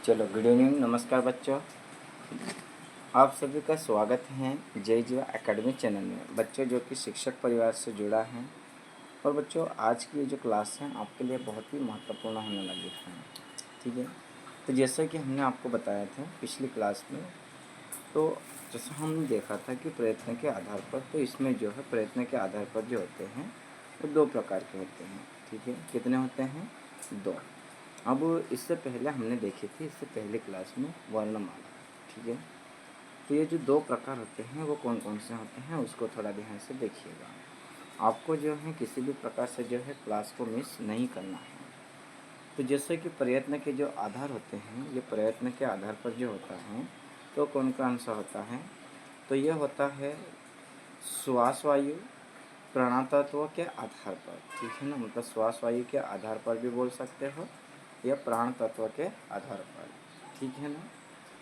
चलो, good evening, नमस्कार बच्चों। आप सभी का स्वागत है जय जीवा एकेडमी चैनल में। बच्चों जो कि शिक्षक परिवार से जुड़ा है, और बच्चों आज की ये जो क्लास है आपके लिए बहुत ही महत्वपूर्ण होने लगी है। ठीक है, तो जैसा कि हमने आपको बताया था पिछली क्लास में, तो जैसा हमने देखा था कि प्रयत्न के आधार पर, तो इसमें जो है प्रयत्न के आधार पर जो होते हैं वो दो प्रकार के होते हैं। ठीक है, कितने होते हैं? दो। अब इससे पहले हमने देखी थी, इससे पहले क्लास में, वर्णमाला। ठीक है, तो ये जो दो प्रकार होते हैं वो कौन कौन से होते हैं उसको थोड़ा ध्यान से देखिएगा। आपको जो है किसी भी प्रकार से जो है क्लास को मिस नहीं करना है। तो जैसे कि प्रयत्न के जो आधार होते हैं, ये प्रयत्न के आधार पर जो होता है तो कौन कौन सा होता है? तो ये होता है श्वास वायु प्राणतत्व के आधार पर। ठीक है ना, मतलब श्वास वायु के आधार पर भी बोल सकते हो या प्राण तत्व के आधार पर। ठीक है ना।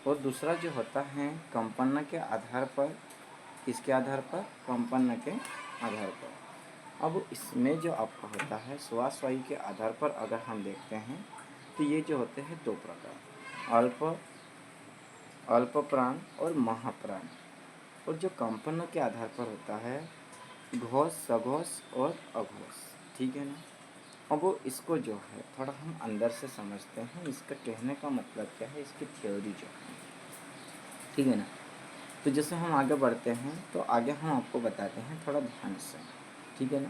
और दूसरा जो होता है कंपन के आधार पर। किसके आधार पर? कंपन के आधार पर। अब इसमें जो आपका होता है श्वास वायु के आधार पर, अगर हम देखते हैं तो ये जो होते हैं दो प्रकार, अल्प प्राण और महाप्राण। और जो कंपन के आधार पर होता है घोष, सघोष और अघोष। ठीक है ना। अब वो इसको जो है थोड़ा हम अंदर से समझते हैं, इसका कहने का मतलब क्या है, इसकी थ्योरी जो है। ठीक है ना। तो जैसे हम आगे बढ़ते हैं तो आगे हम आपको बताते हैं थोड़ा ध्यान से। ठीक है ना।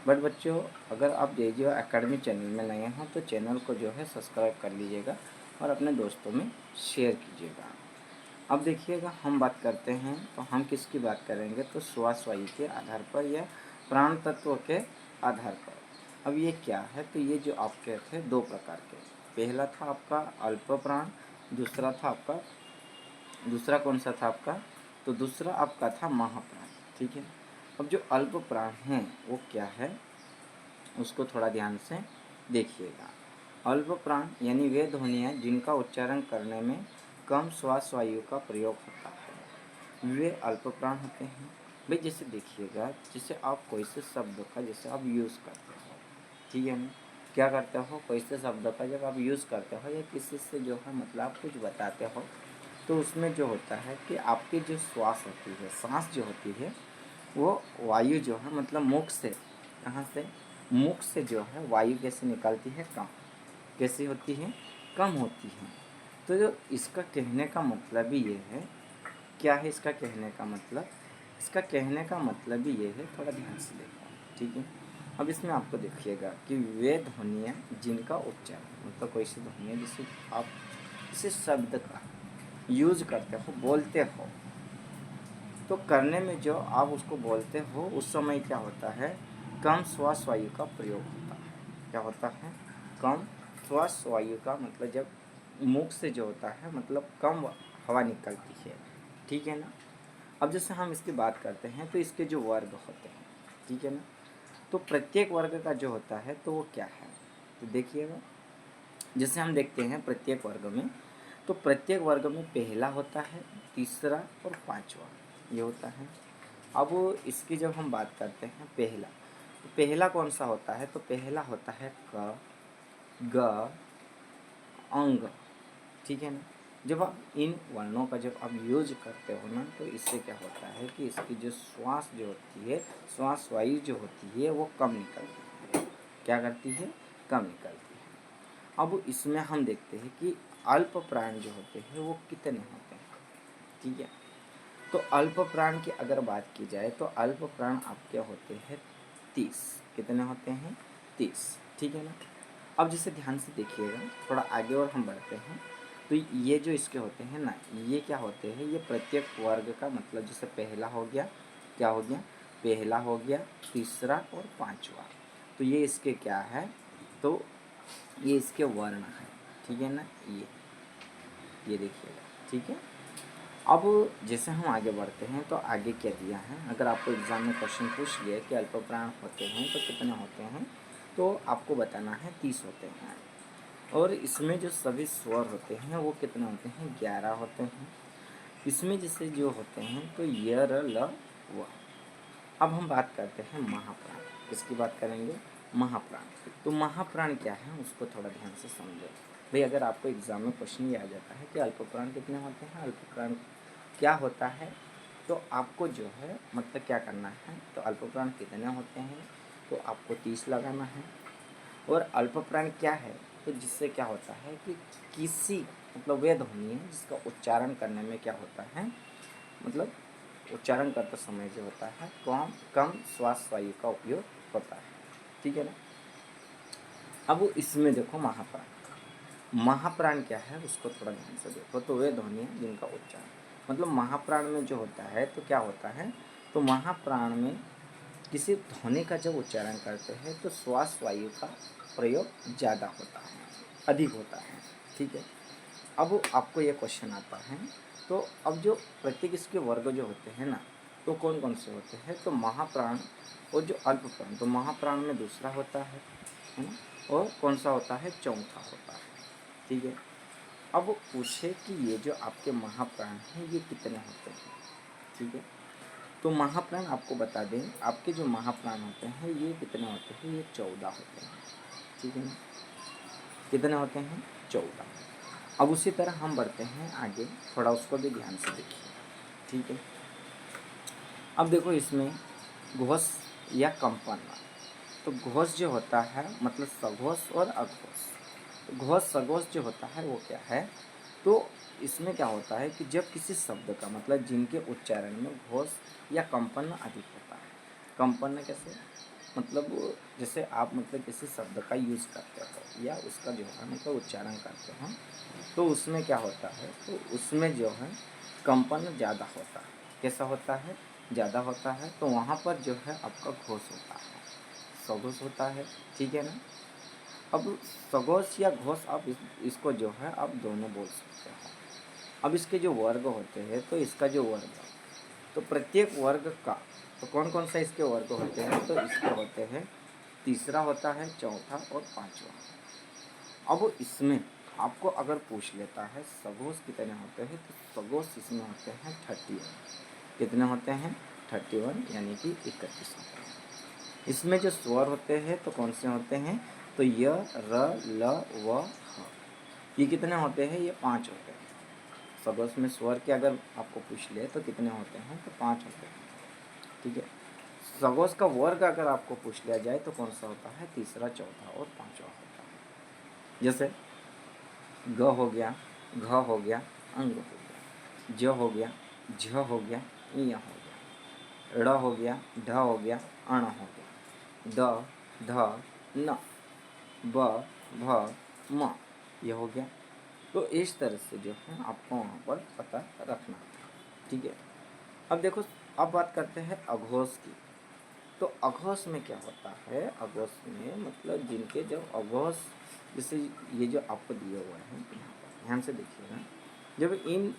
बट बच्चों, अगर आप जे एकेडमी चैनल में नए हैं तो चैनल को जो है सब्सक्राइब कर लीजिएगा और अपने दोस्तों में शेयर कीजिएगा। अब देखिएगा, हम बात करते हैं तो हम किसकी बात करेंगे? तो श्वास वायु के आधार पर या प्राण तत्व के आधार पर। अब ये क्या है? तो ये जो आपके थे दो प्रकार के, पहला था आपका अल्प प्राण, दूसरा था आपका, दूसरा कौन सा था आपका? तो दूसरा आपका था महाप्राण। ठीक है। अब जो अल्प प्राण हैं वो क्या है उसको थोड़ा ध्यान से देखिएगा। अल्प प्राण यानी वे ध्वनियाँ जिनका उच्चारण करने में कम श्वास वायु का प्रयोग होता है, वे अल्प प्राण होते हैं। भाई जैसे देखिएगा, जैसे आप कोई से शब्द का जैसे आप यूज़ करते हो, ठीक है ना, क्या करते हो, कोई से शब्द का जब आप यूज़ करते हो या किसी से जो है मतलब आप कुछ बताते हो, तो उसमें जो होता है कि आपकी जो श्वास होती है, सांस जो होती है, वो वायु जो है मतलब मुख से, कहाँ से? मुख से जो है वायु कैसे निकलती है? कम। कैसी होती है? कम होती है। तो जो इसका कहने का मतलब ही ये है, क्या है इसका कहने का मतलब? इसका कहने का मतलब ही ये है, थोड़ा ध्यान से देखो। ठीक है। अब इसमें आपको देखिएगा कि वे ध्वनियाँ जिनका उच्चारण, मतलब कोई सी ध्वनियाँ जिसे आप किसी शब्द का यूज करते हो, बोलते हो, तो करने में जो आप उसको बोलते हो उस समय क्या होता है? कम श्वास वायु का प्रयोग होता है। क्या होता है? कम श्वास वायु का मतलब जब मुख से जो होता है मतलब कम हवा निकलती है। ठीक है ना। अब जैसे हम इसकी बात करते हैं तो इसके जो वर्ग होते हैं, ठीक है ना, तो प्रत्येक वर्ग का जो होता है तो वो क्या है? तो देखिएगा, जैसे हम देखते हैं प्रत्येक वर्ग में, तो प्रत्येक वर्ग में पहला होता है, तीसरा और पांचवा ये होता है। अब इसकी जब हम बात करते हैं पहला, तो पहला कौन सा होता है? तो पहला होता है क, ग, अंग। ठीक है ना। जब आप इन वर्णों का जब आप यूज करते हो ना, तो इससे क्या होता है कि इसकी जो श्वास जो होती है, श्वास वायु जो होती है वो कम निकलती है। क्या करती है? कम निकलती है। अब इसमें हम देखते हैं कि अल्प प्राण जो होते हैं वो कितने होते हैं। ठीक है। तो अल्प प्राण की अगर बात की जाए तो अल्प प्राण आपके होते हैं 30। कितने होते हैं? 30। ठीक है ना। अब जैसे ध्यान से देखिएगा, थोड़ा आगे और हम बढ़ते हैं, तो ये जो इसके होते हैं ना, ये क्या होते हैं? ये प्रत्येक वर्ग का मतलब जैसे पहला हो गया, क्या हो गया? पहला हो गया, तीसरा और पांचवा, तो ये इसके क्या है? तो ये इसके वर्ण है। ठीक है ना। ये देखिएगा। ठीक है। अब जैसे हम आगे बढ़ते हैं तो आगे क्या दिया है, अगर आपको एग्ज़ाम में क्वेश्चन पूछ लिया कि अल्प प्राण होते हैं तो कितने होते हैं, तो आपको बताना है 30 होते हैं। और इसमें जो सभी स्वर होते हैं वो कितने होते हैं? 11 होते हैं। इसमें जैसे जो होते हैं तो य, र, ल, व। अब हम बात करते हैं महाप्राण। किसकी बात करेंगे? महाप्राण। तो महाप्राण क्या है उसको थोड़ा ध्यान से समझो। भाई अगर आपको एग्ज़ाम में क्वेश्चन ये आ जाता है कि अल्पप्राण कितने होते हैं, अल्पप्राण क्या होता है, तो आपको जो है मतलब क्या करना है, तो अल्पप्राण कितने होते हैं तो आपको 30 लगाना है। और अल्पप्राण क्या है, तो जिससे क्या होता है कि किसी मतलब वे ध्वनि है जिसका उच्चारण करने में क्या होता है, मतलब उच्चारण करते समय जो होता है कम कम श्वास वायु का उपयोग होता है, ठीक है ना। अब इसमें देखो महाप्राण क्या है उसको थोड़ा ध्यान से देखो। तो वे ध्वनि है जिनका उच्चारण मतलब महाप्राण में जो होता है तो क्या होता है, तो महाप्राण में किसी ध्वनि का जब उच्चारण करते हैं तो श्वास वायु का प्रयोग ज़्यादा होता है, अधिक होता है, ठीक है। अब आपको ये क्वेश्चन आता है, तो अब जो प्रत्येक इसके वर्ग जो होते हैं ना, तो कौन कौन से होते हैं, तो महाप्राण और जो अल्पप्राण, तो महाप्राण में दूसरा होता है ना, और कौन सा होता है, चौथा होता है, ठीक है। अब पूछे कि ये जो आपके महाप्राण हैं ये कितने होते हैं, ठीक है। तो महाप्राण आपको बता दें, आपके जो महाप्राण होते हैं ये कितने होते हैं, ये 14 होते हैं, ठीक है ना। कितने होते हैं, 14। अब उसी तरह हम बढ़ते हैं आगे, थोड़ा उसको भी ध्यान से देखिए, ठीक है। अब देखो इसमें घोष या कंपन, तो घोष जो होता है मतलब सघोष और अघोष। तो घोष सघोष जो होता है वो क्या है, तो इसमें क्या होता है कि जब किसी शब्द का मतलब जिनके उच्चारण में घोष या कंपन अधिक होता है। कंपन कैसे, मतलब जैसे आप मतलब किसी शब्द का यूज़ करते हो या उसका जो है मतलब उच्चारण करते हो, तो उसमें क्या होता है, तो उसमें जो है कंपन ज़्यादा होता है। कैसा होता है, ज़्यादा होता है, तो वहाँ पर जो है आपका घोष होता है, सघोष होता है, ठीक है ना। अब सघोष या घोष आप इसको जो है आप दोनों बोल सकते हो। अब इसके जो वर्ग होते हैं, तो इसका जो वर्ग, तो प्रत्येक वर्ग का, तो कौन कौन सा इसके वर्ग होते हैं, तो इसके होते हैं तीसरा होता है, चौथा और पांचवा। अब इसमें आपको अगर पूछ लेता है सघोष कितने होते हैं, तो सघोष इसमें होते हैं 31। कितने होते हैं, 31 यानी कि 31 होते हैं। इसमें जो स्वर होते हैं तो कौन से होते हैं, तो य र ल व ह, ये कितने होते हैं, ये 5 होते हैं। सघोष में स्वर के अगर आपको पूछ ले तो कितने होते हैं, तो 5 होते हैं, ठीक है। सघोष का वर्ग अगर आपको पूछ लिया जाए तो कौन सा होता है, तीसरा, चौथा और पांचवा होता है। जैसे ग हो गया, घ हो गया, अंग हो गया, ज हो गया, झ हो गया, इ हो गया, ड़ हो गया, ढ हो गया, अण हो गया, द, ध, न, ब, भ, म, ये हो गया। तो इस तरह से जो है आपको वहाँ पर पता रखना है, ठीक है। अब देखो, अब बात करते हैं अघोष की। तो अघोष में क्या होता है, अघोष में मतलब जिनके जब अघोष, जैसे ये जो आपको दिए हुए हैं यहाँ पर ध्यान से देखिएगा, जब इन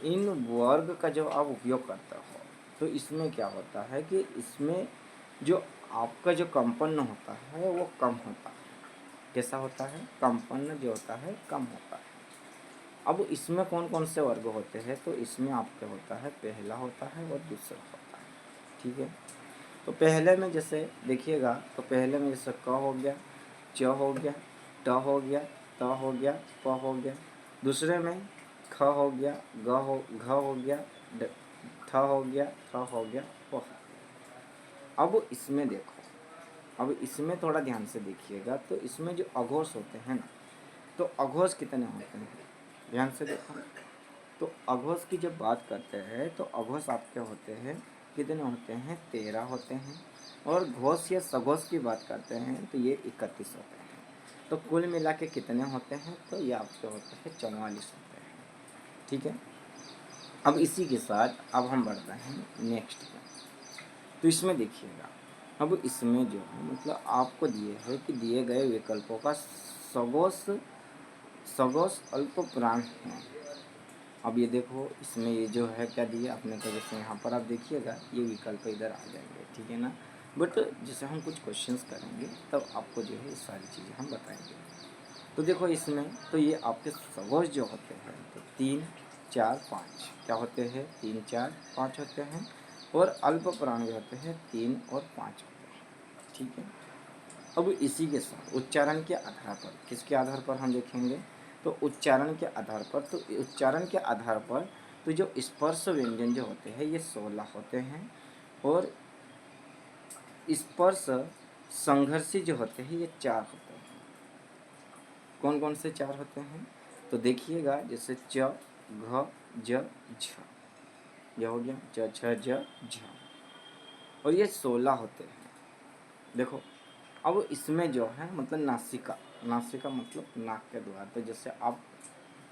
इन वर्ग का जब आप उपयोग करते हो तो इसमें क्या होता है कि इसमें जो आपका जो कंपन होता है वो कम होता है। कैसा होता है, कंपन जो होता है कम होता है। अब इसमें कौन कौन से वर्ग होते हैं, तो इसमें आपका होता है पहला होता है और दूसरा होता है, ठीक है। तो पहले में जैसे देखिएगा, तो पहले में जैसे क हो गया, च हो गया, ट हो गया, त हो गया, प हो गया। दूसरे में ख हो गया, घ हो गया, थ हो गया, थ हो गया, प हो गया। अब इसमें देखो, अब इसमें थोड़ा ध्यान से देखिएगा, तो इसमें जो अघोष होते हैं ना, तो अघोष कितने होते हैं, ध्यान से देखो। तो अघोष की जब बात करते हैं तो अघोष आपके होते हैं कितने होते हैं, 13 होते हैं। और घोष या सघोष की बात करते हैं तो ये 31 होते हैं। तो कुल मिला के कितने होते हैं, तो ये आपके होते हैं 44 होते हैं, ठीक है। अब इसी के साथ अब हम बढ़ते हैं नेक्स्ट पे। तो इसमें देखिएगा, अब इसमें जो है मतलब आपको दिए है कि दिए गए विकल्पों का सघोष सघोष अल्प प्राण है। अब ये देखो, इसमें ये जो है क्या दिया अपने को, जैसे यहाँ पर आप देखिएगा ये विकल्प इधर आ जाएंगे, ठीक है ना। बट जैसे हम कुछ क्वेश्चंस करेंगे तब आपको जो है ये सारी चीज़ें हम बताएंगे। तो देखो इसमें, तो ये आपके सघोष जो होते हैं तो 3, 4, 5 क्या होते हैं, 3, 4, 5 होते हैं। और अल्प प्राण जो होते हैं 3 और 5 होते हैं, ठीक है। अब इसी के साथ उच्चारण के आधार पर, किसके आधार पर हम देखेंगे, तो उच्चारण के आधार पर, तो उच्चारण के आधार पर तो जो स्पर्श व्यंजन जो होते हैं ये 16 होते हैं, और स्पर्श संघर्षी जो होते हैं ये 4 होते हैं। कौन कौन से 4 होते हैं, तो देखिएगा, जैसे च, घ, ज, झ, यह हो गया च, छ, ज, झ, और ये 16 होते हैं। देखो अब इसमें जो है मतलब नासिका, नासिका मतलब नाक के द्वार, तो जैसे आप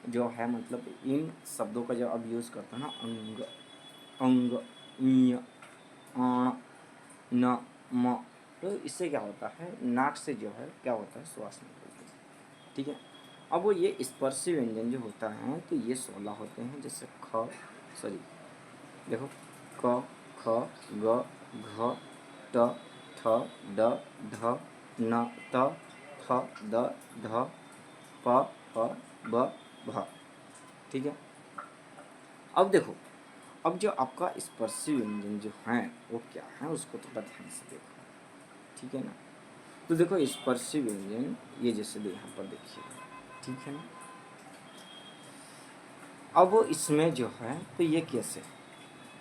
जो है मतलब इन शब्दों का जब आप यूज़ करते हैं ना, अंग, अंग, ञ, अण, न, म, तो इससे क्या होता है, नाक से जो है क्या होता है, श्वास निकलती है। ठीक है, अब वो ये स्पर्शी व्यंजन जो होता है तो ये 16 होते हैं, जैसे देखो क, ख, ग, घ, ट, ठ, ड, ढ, न, त, थ, द, ध, प, फ, ब, भ। ठीक है, अब देखो, अब जो आपका स्पर्शी व्यंजन जो है वो क्या है, उसको थोड़ा ध्यान से देखो। ठीक है ना, तो देखो स्पर्शी व्यंजन ये जैसे यहाँ पर देखिए, ठीक है ना। अब इसमें जो है तो ये कैसे,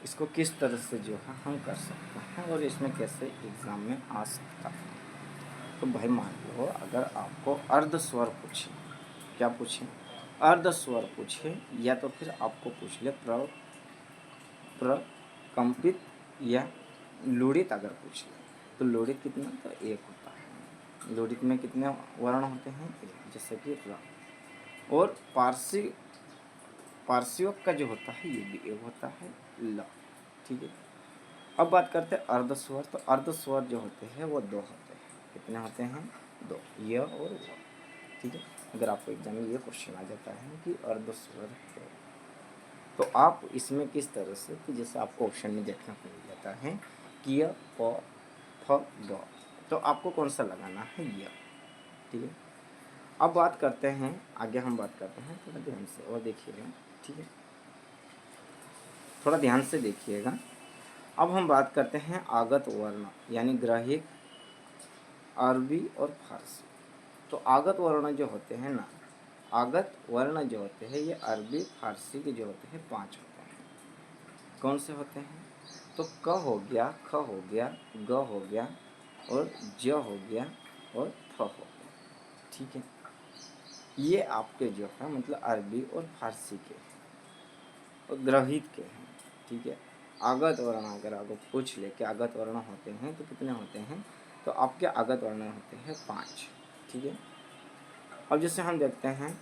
इसको किस तरह से जो है हम कर सकते हैं और इसमें कैसे एग्ज़ाम में आ सकता है। तो भाई मान लो अगर आपको अर्ध स्वर पूछे, क्या पूछे, अर्ध स्वर पूछे, या तो फिर आपको पूछ ले प्रकंपित या लुड़ित, अगर पूछ ले तो लुड़ित कितना, तो 1 होता है। लुड़ित में कितने वर्ण होते हैं, 1, जैसे कि र। और पार्श्विक का जो होता है ये भी 1 होता है, ल। ठीक है, अब बात करते हैं अर्ध स्वर, तो अर्ध स्वर जो होते हैं वो 2 होते हैं। कितने होते हैं, 2, य और व। ठीक है, अगर आपको एग्जाम में ये क्वेश्चन आ जाता है कि अर्ध स्वर है, तो आप इसमें किस तरह से, कि जैसे आपको ऑप्शन में देखना को मिल जाता है कि य, प, फ, ग, तो आपको कौन सा लगाना है, य। ठीक है, अब बात करते हैं आगे, हम बात करते हैं थोड़ा ध्यान से और देखिएगा। ठीक है, थोड़ा ध्यान से देखिएगा। अब हम बात करते हैं आगत वर्ण, यानी ग्राहिक, अरबी और फारसी। तो आगत वर्ण जो होते हैं ना, आगत वर्ण जो होते हैं ये अरबी फारसी के जो होते हैं 5 होते हैं। कौन से होते हैं, तो क हो गया, ख हो गया, ग हो गया, और ज हो गया, और थ हो गया। ठीक है, ये आपके जो है मतलब अरबी और फारसी के हैं और ग्रहित के हैं। ठीक है, आगत वर्ण अगर आपको पूछ ले कि आगत वर्ण होते हैं तो कितने होते हैं, तो आपके आगत वर्ण होते हैं 5। ठीक है, अब जैसे हम देखते हैं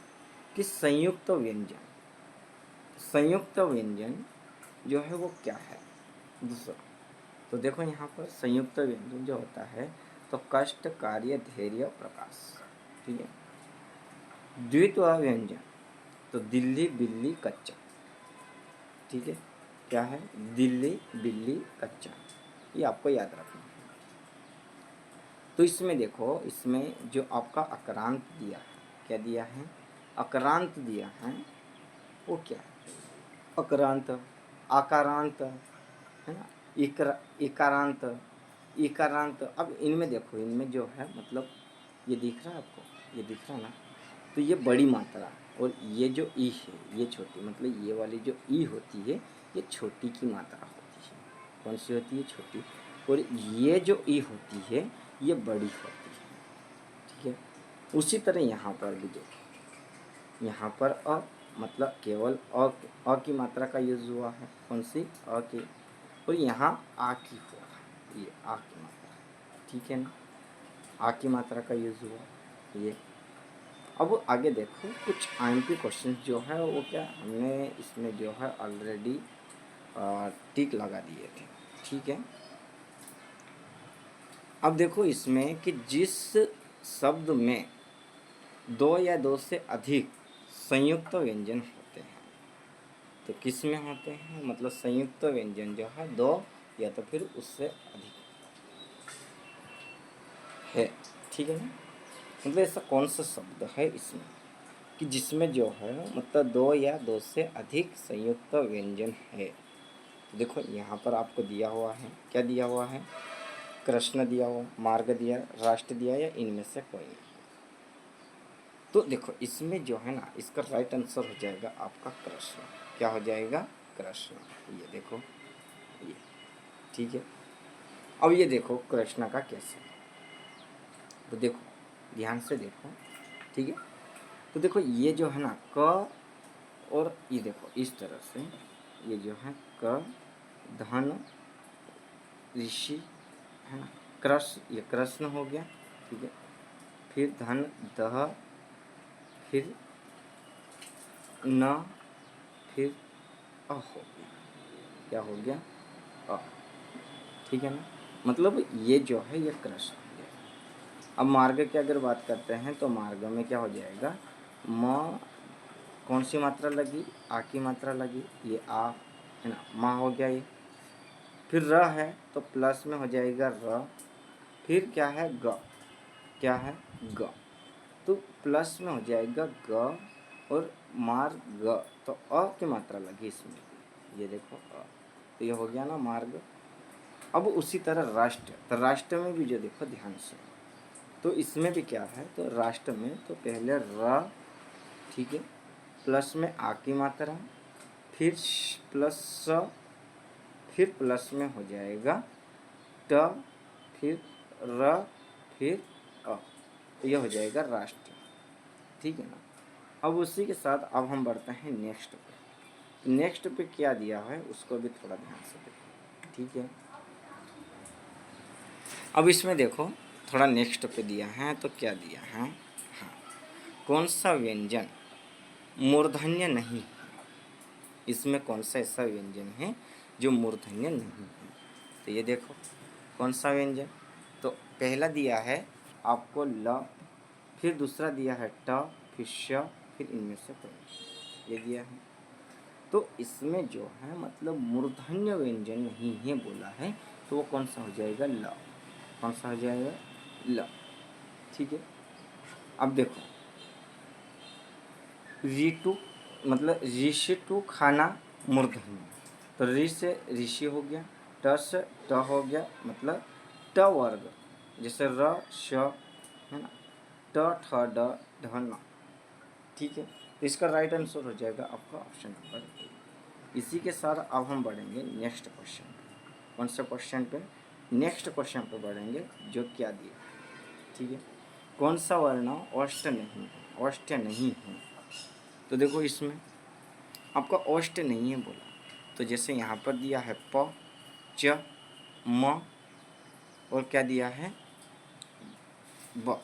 कि संयुक्त व्यंजन, संयुक्त व्यंजन जो है वो क्या है, दूसरा, तो देखो यहाँ पर संयुक्त व्यंजन जो होता है तो कष्ट, कार्य, धैर्य, प्रकाश। ठीक है, द्वित्व व्यंजन तो दिल्ली, बिल्ली, कच्चा। ठीक है, क्या है, दिल्ली, बिल्ली, कच्चा, ये आपको याद रखना है। तो इसमें देखो, इसमें जो आपका अक्रांत दिया है, क्या दिया है, अक्रांत दिया है, वो क्या है, अक्रांत, आकारांत, है ना, इकारांत, इकारांत। अब इनमें देखो, इनमें जो है मतलब ये दिख रहा है आपको, ये दिख रहा है ना, तो ये बड़ी मात्रा, और ये जो ई है ये छोटी, मतलब ये वाली जो ई होती है ये छोटी की मात्रा होती है। कौन सी होती है, छोटी, और ये जो ई होती है ये बड़ी होती है। ठीक है, उसी तरह यहाँ पर भी देखो, यहाँ पर अ मतलब केवल अ की मात्रा का यूज हुआ है, कौन सी, अ की, और यहाँ आ की हुआ है, ये आ की मात्रा। ठीक है ना, आ की मात्रा का यूज हुआ ये। अब आगे देखो कुछ आईएमपी क्वेश्चन जो है वो क्या, हमने इसमें जो है ऑलरेडी टिक लगा दिए थे। ठीक है, अब देखो इसमें कि जिस शब्द में 2 या 2 से अधिक संयुक्त व्यंजन होते हैं, तो किस में होते हैं, मतलब संयुक्त व्यंजन जो है 2 या तो फिर उससे अधिक है। ठीक है ना, मतलब ऐसा कौन सा शब्द है इसमें कि जिसमें जो है मतलब 2 या 2 से अधिक संयुक्त व्यंजन है। तो देखो यहाँ पर आपको दिया हुआ है, क्या दिया हुआ है, कृष्ण दिया हो, मार्ग दिया, राष्ट्र दिया, या इनमें से कोई नहीं। तो देखो इसमें जो है ना, इसका राइट आंसर हो जाएगा आपका कृष्ण। क्या हो जाएगा? कृष्ण। ये देखो ये, ठीक है। अब ये देखो कृष्ण का कैसे, तो देखो ध्यान से देखो, ठीक है। तो देखो ये जो है ना क, और ये देखो इस तरह से, ये जो है क, धन, ऋषि, है ना, कृष्ण, ये कृष्ण हो गया, ठीक है। फिर धन, दह, फिर न, फिर अ हो गया। क्या हो गया? अ, ठीक है ना। मतलब ये जो है ये कृष्ण हो गया। अब मार्ग की अगर बात करते हैं तो मार्ग में क्या हो जाएगा? म, कौन सी मात्रा लगी? आ की मात्रा लगी, ये आ, है ना, माँ हो गया ये। फिर र है तो प्लस में हो जाएगा र। फिर क्या है? ग। क्या है? ग। तो प्लस में हो जाएगा ग, और मार्ग, तो अ की मात्रा लगी इसमें, ये देखो अ, तो ये हो गया ना मार्ग। अब उसी तरह राष्ट्र, तो राष्ट्र में भी जो देखो ध्यान से, तो इसमें भी क्या है? तो राष्ट्र में तो पहले र, ठीक है, प्लस में आ की मात्रा, फिर प्लस स, फिर प्लस में हो जाएगा ट, फिर र, फिर अ, तो यह हो जाएगा राष्ट्र, ठीक है ना। अब उसी के साथ अब हम बढ़ते हैं नेक्स्ट पे। नेक्स्ट पे क्या दिया है उसको भी थोड़ा ध्यान से देखो, ठीक है। अब इसमें देखो थोड़ा नेक्स्ट पे दिया है, तो क्या दिया है? हाँ, कौन सा व्यंजन मूर्धन्य नहीं है? इसमें कौन सा ऐसा व्यंजन है जो मूर्धन्य नहीं है? तो ये देखो कौन सा व्यंजन, तो पहला दिया है आपको ल, फिर दूसरा दिया है ट, फिर श, फिर इनमें से कोई, ये दिया है। तो इसमें जो है मतलब मूर्धन्य व्यंजन नहीं है बोला है, तो वो कौन सा हो जाएगा? ल। कौन सा हो जाएगा? ल, ठीक है। अब देखो ऋतु, मतलब ऋषि टू खाना मूर्धन्य, तो ऋ से ऋषि हो गया, ट से ट हो गया, मतलब ट वर्ग, जैसे र, श, है ना, ट, ठ, ड, ढ, न, ठीक है। तो इसका राइट आंसर हो जाएगा आपका ऑप्शन नंबर ए। इसी के साथ अब हम बढ़ेंगे नेक्स्ट क्वेश्चन पे। कौन से क्वेश्चन पे? नेक्स्ट क्वेश्चन पे बढ़ेंगे, जो क्या दिया, ठीक है। कौन सा वर्ण ओष्ठ नहीं है? ओष्ठ नहीं है, तो देखो इसमें आपका ओष्ठ नहीं है बोला, तो जैसे यहाँ पर दिया है प, च, म, और क्या दिया है? ब।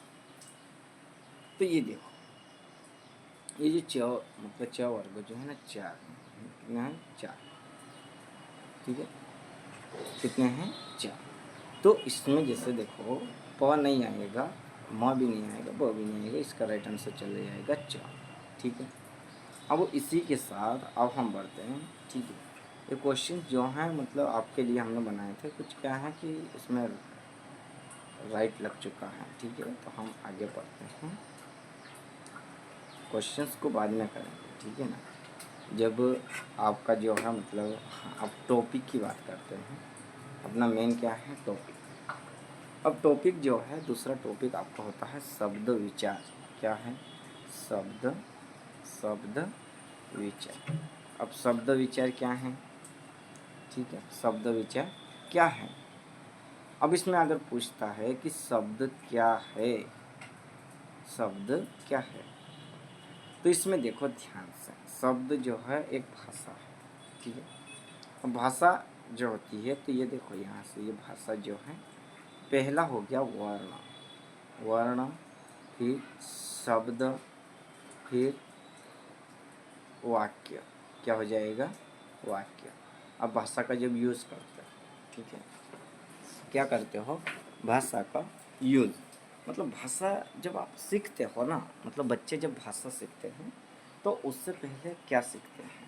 तो ये देखो ये जो च, मतलब च वर्ग जो है ना, चार, कितना है? चार, ठीक है। कितने हैं? चार। तो इसमें जैसे देखो प नहीं आएगा, म भी नहीं आएगा, ब भी नहीं आएगा, इसका राइट आंसर चले जाएगा चार, ठीक है। अब इसी के साथ अब हम बढ़ते हैं, ठीक है। ये क्वेश्चन जो है मतलब आपके लिए हमने बनाए थे, कुछ क्या है कि इसमें राइट लग चुका है, ठीक है। तो हम आगे बढ़ते हैं, क्वेश्चंस को बाद में करेंगे, ठीक है ना, जब आपका जो है मतलब आप टॉपिक की बात करते हैं। अपना मेन क्या है? टॉपिक। अब टॉपिक जो है दूसरा टॉपिक आपका होता है शब्द विचार। क्या है? शब्द विचार। अब शब्द विचार क्या है? ठीक है, शब्द विचार क्या है? अब इसमें अगर पूछता है कि शब्द क्या है, शब्द क्या है, तो इसमें देखो ध्यान से, शब्द जो है एक भाषा है, ठीक है। अब भाषा जो होती है, तो ये देखो यहाँ से ये भाषा जो है, पहला हो गया वर्ण, वर्ण, फिर शब्द, फिर वाक्य। क्या हो जाएगा? वाक्य। अब भाषा का जब यूज़ करते हैं, ठीक है, क्या करते हो? भाषा का यूज़, मतलब भाषा जब आप सीखते हो ना, मतलब बच्चे जब भाषा सीखते हैं तो उससे पहले क्या सीखते हैं?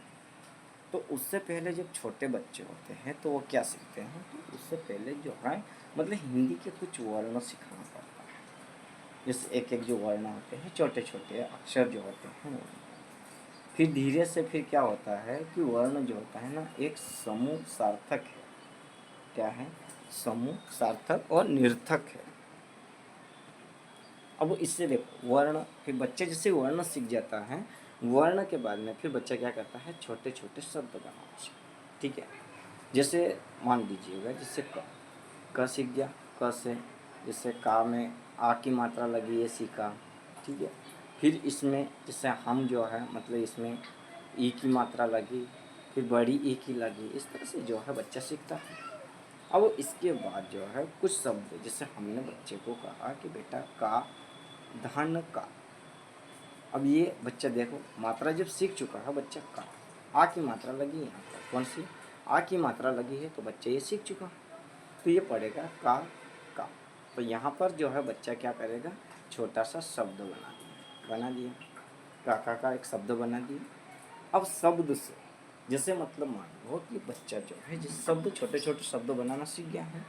तो उससे पहले जब छोटे बच्चे होते हैं तो वो क्या सीखते हैं? तो उससे पहले जो है मतलब हिंदी के कुछ वर्ण सिखाना पड़ता है, जैसे एक एक जो वर्ण होते हैं, छोटे छोटे अक्षर जो होते हैं वो। फिर धीरे से फिर क्या होता है कि वर्ण जो होता है ना, एक समूह सार्थक है। क्या है? समूह, सार्थक और निर्थक है। अब इससे देखो वर्ण, फिर बच्चे जैसे वर्ण सीख जाता है, वर्ण के बाद में फिर बच्चा क्या करता है, छोटे छोटे शब्द बनाना सीखता। ठीक है, जैसे मान लीजिएगा जैसे क सीख गया, क से जैसे का में आ की मात्रा लगी, ये सीखा। ठीक है, फिर इसमें जैसे हम जो है मतलब इसमें ई की मात्रा लगी, फिर बड़ी ई की लगी, इस तरह से जो है बच्चा सीखता है। अब इसके बाद जो है कुछ शब्द, जैसे हमने बच्चे को कहा कि बेटा का, धन का, अब ये बच्चा देखो मात्रा जब सीख चुका है बच्चा, का आ की मात्रा लगी यहाँ पर, कौन सी आ की मात्रा लगी है, तो बच्चा ये सीख चुका, तो ये पढ़ेगा का। तो यहाँ पर जो है बच्चा क्या करेगा, छोटा सा शब्द बना दिया, का एक शब्द बना दिया। अब शब्द से जैसे मतलब मान लो कि बच्चा जो है जिस शब्द, छोटे छोटे शब्द बनाना सीख गया है,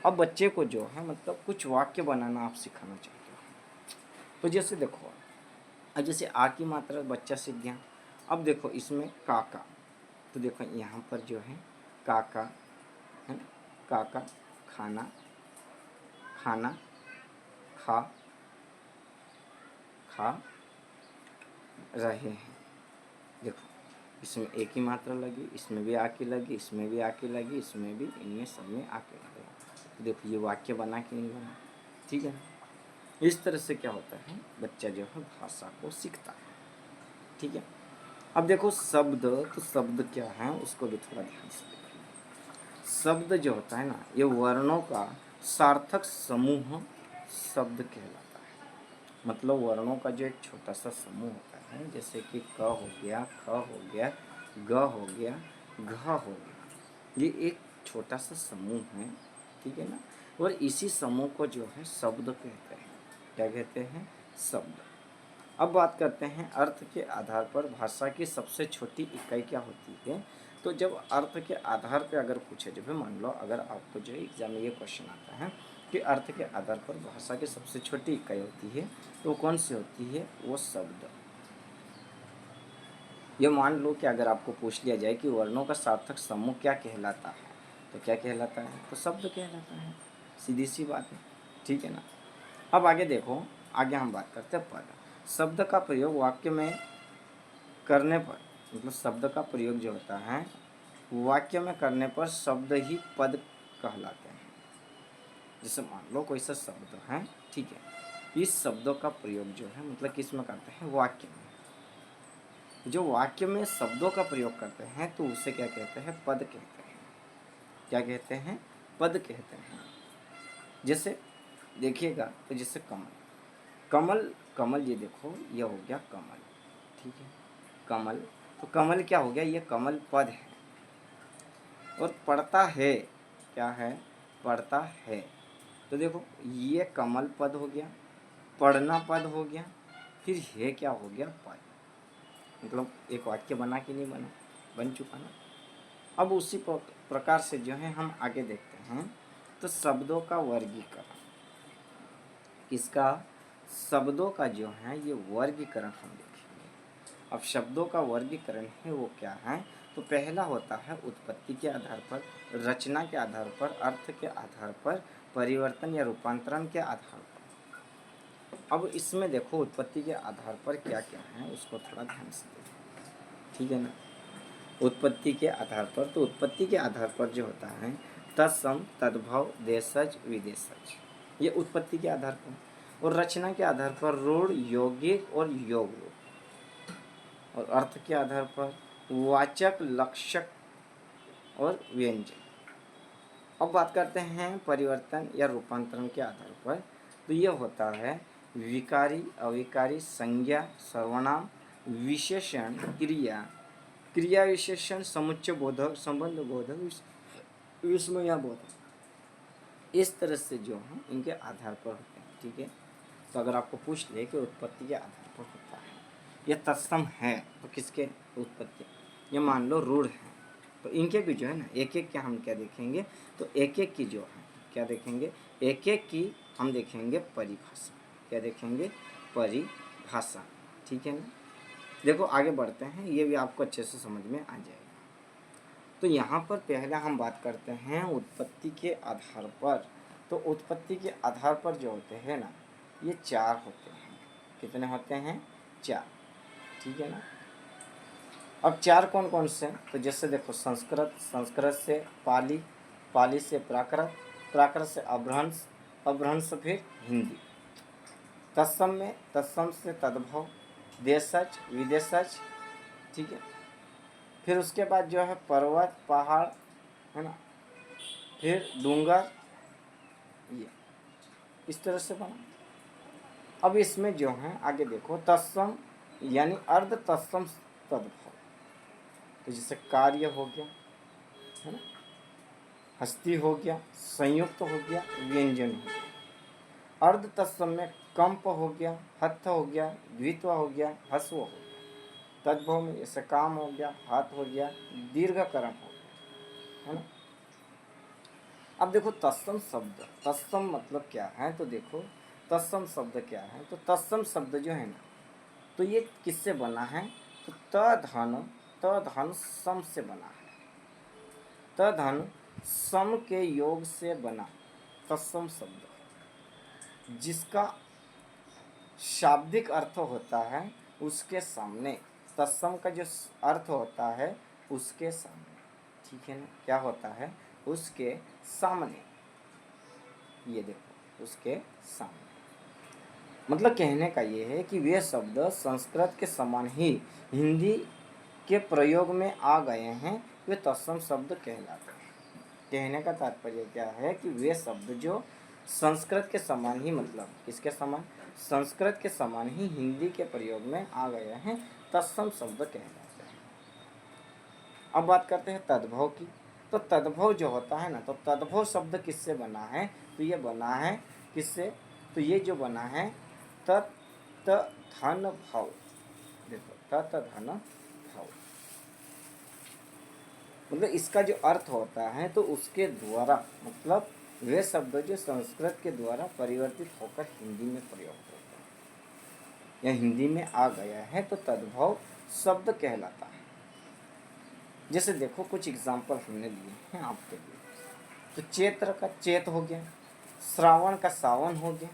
अब बच्चे को जो है मतलब कुछ वाक्य बनाना आप सिखाना चाहते हो। तो जैसे देखो, अब जैसे आ की मात्रा बच्चा सीख गया, अब देखो इसमें काका, तो देखो यहाँ पर जो है काका है, काका खाना, खाना खा खा रहे हैं। देखो इसमें एक ही मात्रा लगी, इसमें भी आ की लगी, इसमें भी आ की लगी, इसमें भी, इनमें सब में आ के लगा। तो देखो ये वाक्य बना कि नहीं बना। ठीक है, इस तरह से क्या होता है, बच्चा जो है भाषा को सीखता है। ठीक है, अब देखो शब्द, तो शब्द क्या है उसको भी थोड़ा ध्यान से देखिए। शब्द जो होता है ना, ये वर्णों का सार्थक समूह शब्द कहलाता है। मतलब वर्णों का जो एक छोटा सा समूह होता है, जैसे कि क हो गया, ख हो गया, ग हो गया, घ हो गया, ये एक छोटा सा समूह है। ठीक है ना, और इसी समूह को जो है शब्द कहते हैं। क्या कहते हैं, शब्द। अब बात करते हैं अर्थ के आधार पर भाषा की सबसे छोटी इकाई क्या होती है। तो जब अर्थ के आधार पर अगर पूछे, जब मान लो अगर आपको जो एग्जाम में ये क्वेश्चन आता है कि अर्थ के आधार पर भाषा की सबसे छोटी इकाई होती है, तो कौन सी होती है, वो शब्द। ये मान लो कि अगर आपको पूछ लिया जाए कि वर्णों का सार्थक समूह क्या कहलाता है, तो क्या कहलाता है, तो शब्द कहलाता है। सीधी सी बात है। ठीक है ना, अब आगे देखो, आगे हम बात करते हैं पद। शब्द का प्रयोग वाक्य में करने पर, मतलब शब्द का प्रयोग जो होता है वाक्य में करने पर शब्द ही पद कहलाते हैं। जैसे मान लो कोई सा शब्द है, ठीक है, इस शब्दों का प्रयोग जो है मतलब किस में करते हैं, वाक्य में। जो वाक्य में शब्दों का प्रयोग करते हैं तो उसे क्या कहते हैं, पद कहते हैं। क्या कहते हैं, पद कहते हैं। जैसे देखिएगा, तो जैसे कमल, कमल, कमल, ये देखो ये हो गया कमल। ठीक है, कमल, तो कमल क्या हो गया, ये कमल पद है। और पढ़ता है, क्या है, पढ़ता है, तो देखो ये कमल पद हो गया, पढ़ना पद हो गया, फिर है क्या हो गया, पद। मतलब एक वाक्य बना कि नहीं बना, बन चुका ना। अब उसी प्रकार से जो है हम आगे देखते हैं, तो शब्दों का वर्गीकरण, इसका शब्दों का जो है ये वर्गीकरण हम देखेंगे। अब शब्दों का वर्गीकरण है वो क्या है, तो पहला होता है उत्पत्ति के आधार पर, रचना के आधार पर, अर्थ के आधार पर, परिवर्तन या रूपांतरण के आधार पर। अब इसमें देखो उत्पत्ति के आधार पर क्या क्या है उसको थोड़ा ध्यान से देखो। ठीक है ना, उत्पत्ति के आधार पर, तो उत्पत्ति के आधार पर जो होता है तत्सम, तद्भव, देशज, विदेशज, ये उत्पत्ति के आधार पर। और रचना के आधार पर रूढ़, यौगिक और योग रूप। और अर्थ के आधार पर वाचक, लक्षक और व्यंजक। अब बात करते हैं परिवर्तन या रूपांतरण के आधार पर, तो ये होता है विकारी, अविकारी, संज्ञा, सर्वनाम, विशेषण, क्रिया, क्रिया विशेषण, समुच्चय बोधक, संबंध बोधक, विस्मया बोधक। इस तरह से जो है इनके आधार पर होते हैं। ठीक है, तो अगर आपको पूछ ले कि उत्पत्ति के आधार पर होता है, यह तत्सम है तो किसके उत्पत्ति, ये मान लो रूढ़ है, तो इनके भी जो है ना एक एक क्या हम क्या देखेंगे, तो एक एक की जो है क्या देखेंगे, एक एक की हम देखेंगे परिभाषा। क्या देखेंगे, परिभाषा। ठीक है ना, देखो आगे बढ़ते हैं, ये भी आपको अच्छे से समझ में आ जाएगा। तो यहाँ पर पहले हम बात करते हैं उत्पत्ति के आधार पर। तो उत्पत्ति के आधार पर जो होते हैं ना, ये 4 होते हैं। कितने होते हैं? 4। ठीक है ना। अब 4 कौन कौन से हैं? तो जैसे देखो, संस्कृत, संस्कृत से पाली, पाली से प्राकृत, प्राकृत से अपभ्रंश, अपभ्रंश से फिर हिंदी। तत्सम में, तत्सम से तद्भव, देशज, विदेशज। ठीक है। फिर उसके बाद जो है पर्वत, पहाड़, है ना, फिर डूंगर, ये इस तरह से बना। अब इसमें जो है आगे देखो, तत्सम यानी अर्ध तत्सम तद्भव। तो जैसे कार्य हो गया, है ना, हस्ती हो गया, संयुक्त हो गया, व्यंजन हो गया। अर्ध तत्सम में कंप हो गया, हत्थ हो गया, द्वित्व हो गया, हस्व हो गया। तद्भव में जैसे काम हो गया, हाथ हो गया, दीर्घकरण हो गया, है ना। अब देखो तत्सम शब्द, तत्सम मतलब क्या है? तो देखो तत्सम शब्द क्या है? तो तत्सम शब्द जो है ना, तो ये किससे बना है? तो तधन सम से बना है। तधन सम के योग से बना तत्सम शब्द, जिसका शाब्दिक अर्थ होता है उसके सामने, तत्सम का जो अर्थ होता है उसके सामने। ठीक है ना, क्या होता है? उसके सामने। ये देखो, उसके सामने मतलब कहने का ये है कि वे शब्द संस्कृत के समान ही हिंदी के प्रयोग में आ गए हैं, वे तत्सम शब्द कहलाते हैं। कहने का तात्पर्य क्या है कि वे शब्द जो संस्कृत के समान ही, मतलब किसके समान? संस्कृत के समान ही हिंदी के प्रयोग में आ गए हैं, तत्सम शब्द कहलाते हैं। अब बात करते हैं तद्भव की। तो तद्भव जो होता है ना, तो तद्भव शब्द किससे बना है? तो ये बना है किससे? तो ये जो बना है तत् धन भाव। देखो, तत् धन भाव मतलब इसका जो अर्थ होता है, तो उसके द्वारा, मतलब वे शब्द जो संस्कृत के द्वारा परिवर्तित होकर हिंदी में प्रयोग होता है या हिंदी में आ गया है, तो तद्भव शब्द कहलाता है। जैसे देखो, कुछ एग्जाम्पल हमने लिए हैं आपके लिए। तो चैत्र का चैत हो गया, श्रावण का सावन हो गया,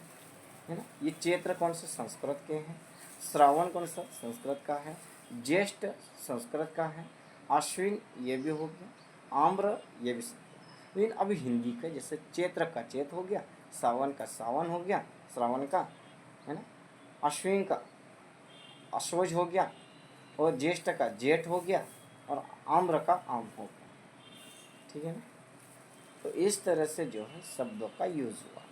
है ना। ये चैत्र कौन से? संस्कृत के हैं। श्रावण कौन सा? संस्कृत का है। ज्येष्ठ संस्कृत का है। अश्विन ये भी हो गया, आम्र ये भी संस्कृत। लेकिन अभी हिंदी का, जैसे चैत्र का चैत हो गया, सावन का सावन हो गया, श्रावण का, है ना, अश्विन का अश्वज हो गया, और ज्येष्ठ का जेठ हो गया, और आम्र का आम हो गया। ठीक है ना। तो इस तरह से जो है शब्दों का यूज हुआ।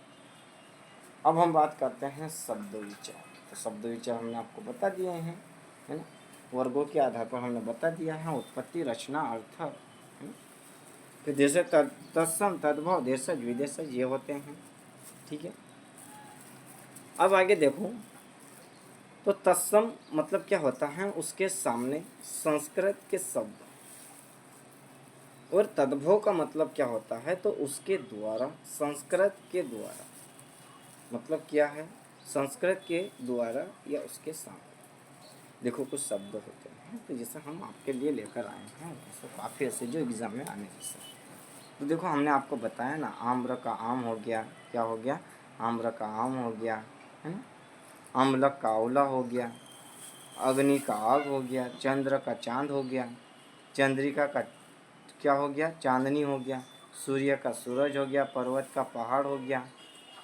अब हम बात करते हैं शब्द विचार। तो शब्द विचार हमने आपको बता दिए हैं, है ना, वर्गों के आधार पर हमने बता दिया है, उत्पत्ति, रचना, अर्थ, है ना। फिर जैसे तत्सम, तद्भव, देशज, विदेशज ये होते हैं। ठीक है। अब आगे देखो, तो तत्सम मतलब क्या होता है? उसके सामने संस्कृत के शब्द। और तद्भव का मतलब क्या होता है? तो उसके द्वारा, संस्कृत के द्वारा। मतलब क्या है? संस्कृत के द्वारा या उसके सामने। देखो, कुछ शब्द होते हैं, तो जैसे हम आपके लिए लेकर आए हैं, जैसे काफ़ी ऐसे जो एग्ज़ाम में आने जैसे। तो देखो, हमने आपको बताया ना, आम्र का आम हो गया, क्या हो गया? आम्र का आम हो गया, है ना। अम्लक का आंवला हो गया, अग्नि का आग हो गया, चंद्र का चांद हो गया, चंद्रिका का क्या हो गया? चांदनी हो गया, सूर्य का सूरज हो गया, पर्वत का पहाड़ हो गया।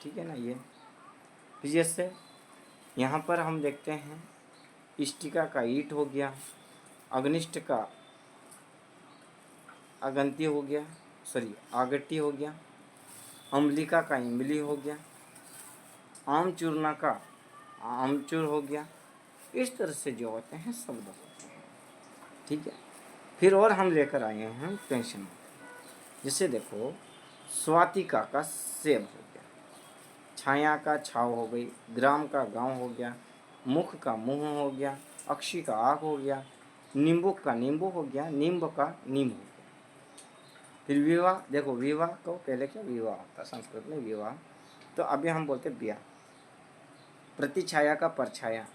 ठीक है ना। ये जैसे यहाँ पर हम देखते हैं, इष्टिका का ईट हो गया, अग्निष्ट का अगंती हो गया, सॉरी आगट्टी हो गया, अम्लिका का इमली हो गया, आम चूर्णा का आमचूर हो गया। इस तरह से जो होते हैं शब्द होते हैं। ठीक है। फिर और हम लेकर आए हैं टेंशन। जैसे देखो, स्वातिका का सेब हो गया, छाया का छाव हो गई, ग्राम का गांव हो गया, मुख का मुंह हो गया, अक्षी का आग हो गया, नींबू का नींबू हो गया, नींब का नीम हो गया। फिर विवाह, देखो विवाह को पहले क्या विवाह होता है संस्कृत में? विवाह। तो अभी हम बोलते ब्याह। प्रतिछाया का परछाया,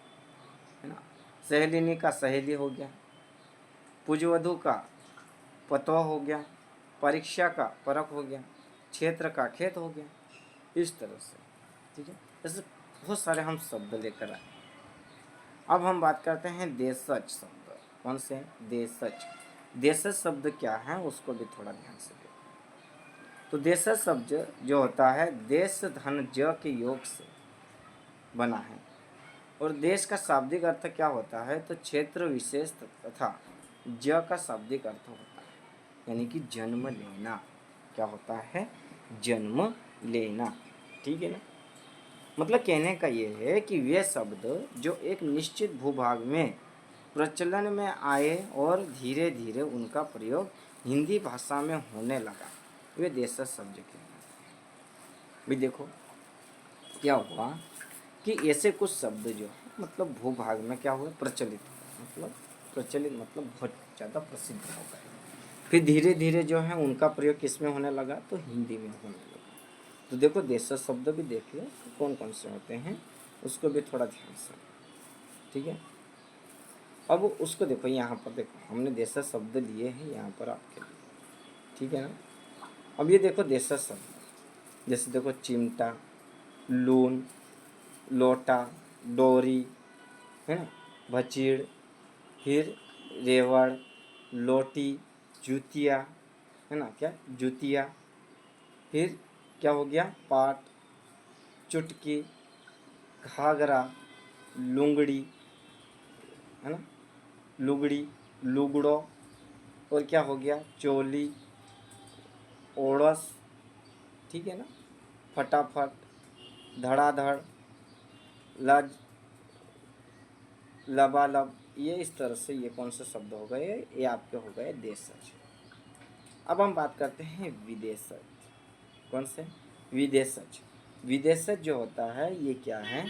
है ना। सहेलिनी का सहेली हो गया, पूजवधु का पतवा हो गया, परीक्षा का परख हो गया, क्षेत्र का खेत हो गया, इस तरह से। ठीक है, ऐसे बहुत सारे हम शब्द लेकर आए। अब हम बात करते हैं देशज शब्द। कौन से? देशज। देशज शब्द क्या है उसको भी थोड़ा ध्यान से देखो। तो देशज शब्द जो होता है देश धन ज के योग से बना है। और देश का शाब्दिक अर्थ क्या होता है? तो क्षेत्र विशेष तथा ज का शाब्दिक अर्थ होता है, यानी कि जन्म लेना। क्या होता है? जन्म लेना। ठीक है ना। मतलब कहने का ये है कि वे शब्द जो एक निश्चित भूभाग में प्रचलन में आए और धीरे धीरे उनका प्रयोग हिंदी भाषा में होने लगा, वे देशज शब्द के। भी देखो क्या हुआ कि ऐसे कुछ शब्द जो है मतलब भूभाग में क्या हुआ? प्रचलित हुआ। मतलब प्रचलित मतलब बहुत ज़्यादा प्रसिद्ध हो गए। फिर धीरे धीरे जो है उनका प्रयोग किस में होने लगा? तो हिंदी में होने लगा। तो देखो देशज शब्द भी देख लो कौन कौन से होते हैं, उसको भी थोड़ा ध्यान से। ठीक है, अब उसको देखो। यहाँ पर देखो हमने देशज शब्द लिए हैं यहाँ पर आपके लिए। ठीक है ना। अब ये देखो देशज शब्द, जैसे देखो चिमटा, लून, लोटा, डोरी, है ना, भचीड़, फिर रेवड़, लोटी, जूतिया, है ना, क्या जूतिया, फिर क्या हो गया? पाट, चुटकी, घाघरा, लुंगड़ी, है ना, लुगड़ी, लुगड़ो, और क्या हो गया? चोली, ओड़स, ठीक है ना, फटाफट, धड़ाधड़, लज, लबालब। ये इस तरह से ये कौन से शब्द हो गए? ये आपके हो गए देशज। अब हम बात करते हैं विदेशज। कौन से? विदेशज। विदेशज जो होता है ये क्या है?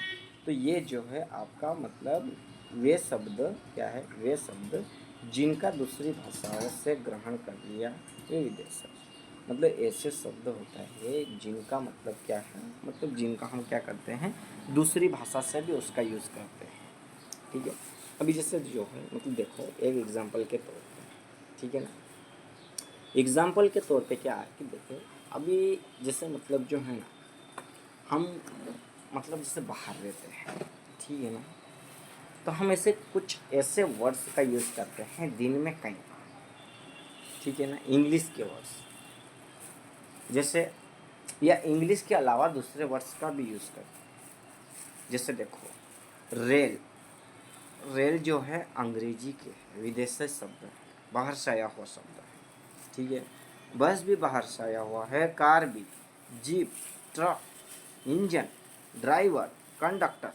तो ये जो है आपका मतलब वे शब्द क्या है? वे शब्द जिनका दूसरी भाषाओं से ग्रहण कर लिया, ये विदेशज। मतलब ऐसे शब्द होता है जिनका मतलब क्या है? मतलब जिनका हम क्या करते हैं? दूसरी भाषा से भी उसका यूज़ करते हैं। ठीक है। अभी जैसे जो है मतलब देखो एक एग्जांपल के तौर पे, ठीक है ना, एग्जांपल के तौर पे क्या है कि देखो अभी जैसे मतलब जो है ना हम मतलब जैसे बाहर रहते हैं, ठीक है ना, तो हम ऐसे कुछ ऐसे वर्ड्स का यूज़ करते हैं दिन में कई, ठीक है ना, इंग्लिश के वर्ड्स जैसे, या इंग्लिश के अलावा दूसरे वर्ड्स का भी यूज़ करते हैं। जैसे देखो रेल, रेल जो है अंग्रेजी के विदेशी शब्द है, बाहर से आया हुआ शब्द है। ठीक है, बस भी बाहर से आया हुआ है, कार भी, jeep, truck, engine, driver, conductor,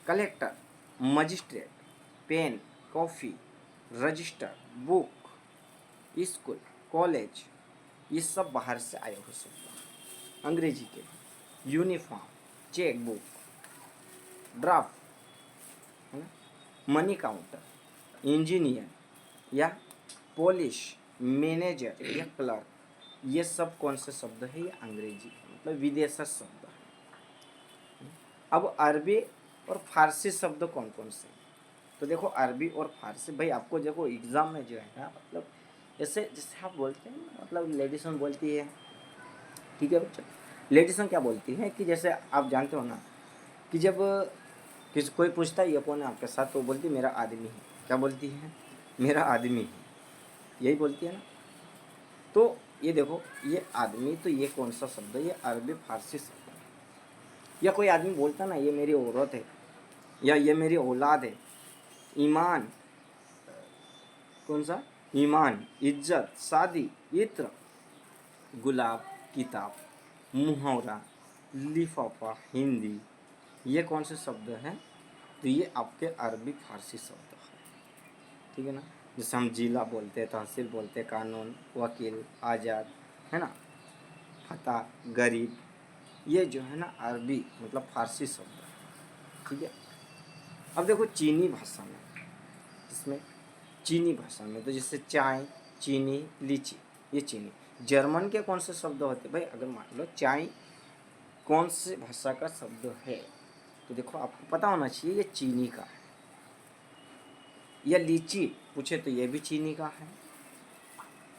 collector, magistrate, pen, coffee, register, book, school, college, ये सब बाहर से आए हुए शब्द हैं अंग्रेजी के। यूनिफॉर्म, चेक बुक, ड्राफ्ट, है ना, मनी काउंटर, इंजीनियर या पुलिस, मैनेजर या क्लर्क, ये सब कौन से शब्द है? ये अंग्रेजी मतलब विदेशी शब्द है। अब अरबी और फारसी शब्द कौन कौन से? तो देखो अरबी और फारसी भाई आपको देखो एग्ज़ाम में जो है ना मतलब जैसे जैसे आप बोलते हैं मतलब लेडीसन बोलती है, ठीक है बच्चा, लेडीसन क्या बोलती है कि जैसे आप जानते हो ना कि जब किसी कोई पूछता है ये कौन है आपके साथ, तो बोलती है मेरा आदमी है। क्या बोलती है? मेरा आदमी है, यही बोलती है ना। तो ये देखो ये आदमी, तो ये कौन सा शब्द है? ये अरबी फारसी शब्द है। या कोई आदमी बोलता ना ये मेरी औरत है या ये मेरी औलाद है। ईमान, कौन सा? ईमान, इज्जत, शादी, इत्र, गुलाब, किताब, मुहावरा, लिफाफा, हिंदी, ये कौन से शब्द हैं? तो ये आपके अरबी फारसी शब्द है। ठीक है ना। जैसे हम जिला बोलते हैं, तहसील बोलते हैं, कानून, वकील, आज़ाद, है ना, फता, गरीब, ये जो है ना अरबी मतलब फारसी शब्द है। ठीक है। अब देखो चीनी भाषा में, इसमें चीनी भाषा में तो जैसे चाय, चीनी, लीची, ये चीनी। जर्मन के कौन से शब्द होते हैं भाई? अगर मान लो चाय कौन से भाषा का शब्द है तो देखो आपको पता होना चाहिए ये चीनी का है। या लीची पूछे तो ये भी चीनी का है।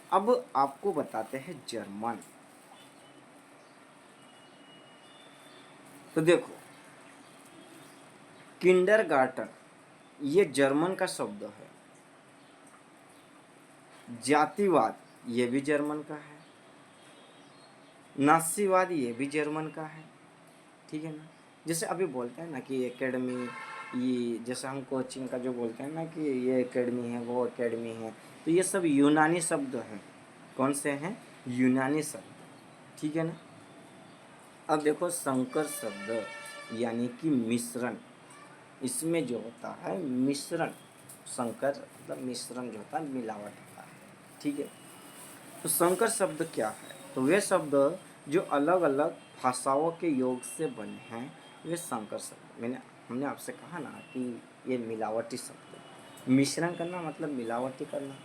अब आपको बताते हैं जर्मन। तो देखो, किंडरगार्टन ये जर्मन का शब्द है। जातिवाद ये भी जर्मन का है। नासीवाद ये भी जर्मन का है। ठीक है ना। जैसे अभी बोलते हैं ना कि एकेडमी, ये जैसे हम कोचिंग का जो बोलते हैं ना कि ये एकेडमी है, वो एकेडमी है, तो ये सब यूनानी शब्द हैं। कौन से हैं? यूनानी शब्द। ठीक है ना। अब देखो, संकर शब्द यानी कि मिश्रण, इसमें जो होता है मिश्रण, संकर मतलब मिश्रण जो होता है, मिलावट होता है। ठीक है। तो संकर शब्द क्या है? तो वे शब्द जो अलग अलग भाषाओं के योग से बने हैं, वे संकर शब्द। हमने आपसे कहा ना कि ये मिलावटी शब्द, मिश्रण करना मतलब मिलावटी करना।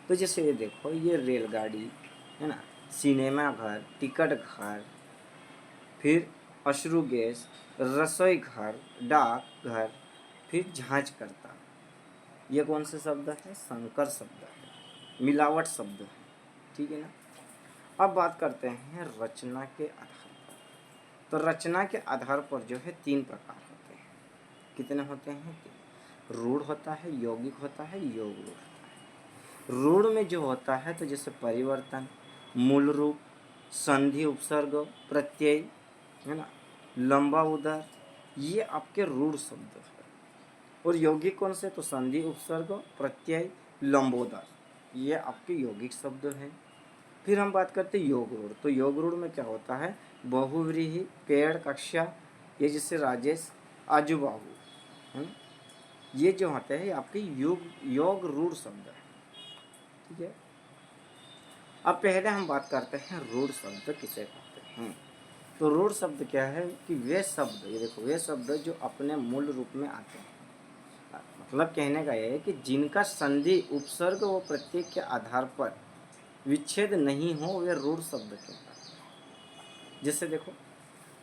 तो जैसे ये देखो, ये रेलगाड़ी है ना, सिनेमा घर, टिकट घर, फिर अश्रु गैस, रसोई घर, डाक घर, फिर जांच करता, ये कौन से शब्द है? संकर शब्द है, मिलावट शब्द है। ठीक है ना। अब बात करते हैं रचना के आधार पर। तो रचना के आधार पर जो है 3 प्रकार होते हैं। कितने होते हैं? 3। रूढ़ होता है, यौगिक होता है, योग रूढ़ होता है। रूढ़ में जो होता है तो जैसे परिवर्तन, मूल रूप, संधि, उपसर्ग, प्रत्यय, है ना, लंबा उदर, ये आपके रूढ़ शब्द है। और यौगिक कौन से? तो संधि, उपसर्ग, प्रत्यय, लंबोदर, ये आपके यौगिक शब्द हैं। फिर हम बात करते हैं योग रूढ़। तो योग रूढ़ में क्या होता है? बहुव्रीहि, पेड़, कक्षा, ये जैसे राजेश, आजुबाहु, है ना, ये जो होते हैं आपके योग रूढ़ शब्द है। ठीक है। अब पहले हम बात करते हैं रूढ़ शब्द किसे कहते हैं। तो रूढ़ शब्द क्या है कि वे शब्द, ये देखो, वे शब्द जो अपने मूल रूप में आते हैं, मतलब कहने का यह है कि जिनका संधि, उपसर्ग व प्रत्यय के आधार पर विच्छेद नहीं हो, वे रूढ़ शब्द कहलाते हैं। जैसे देखो,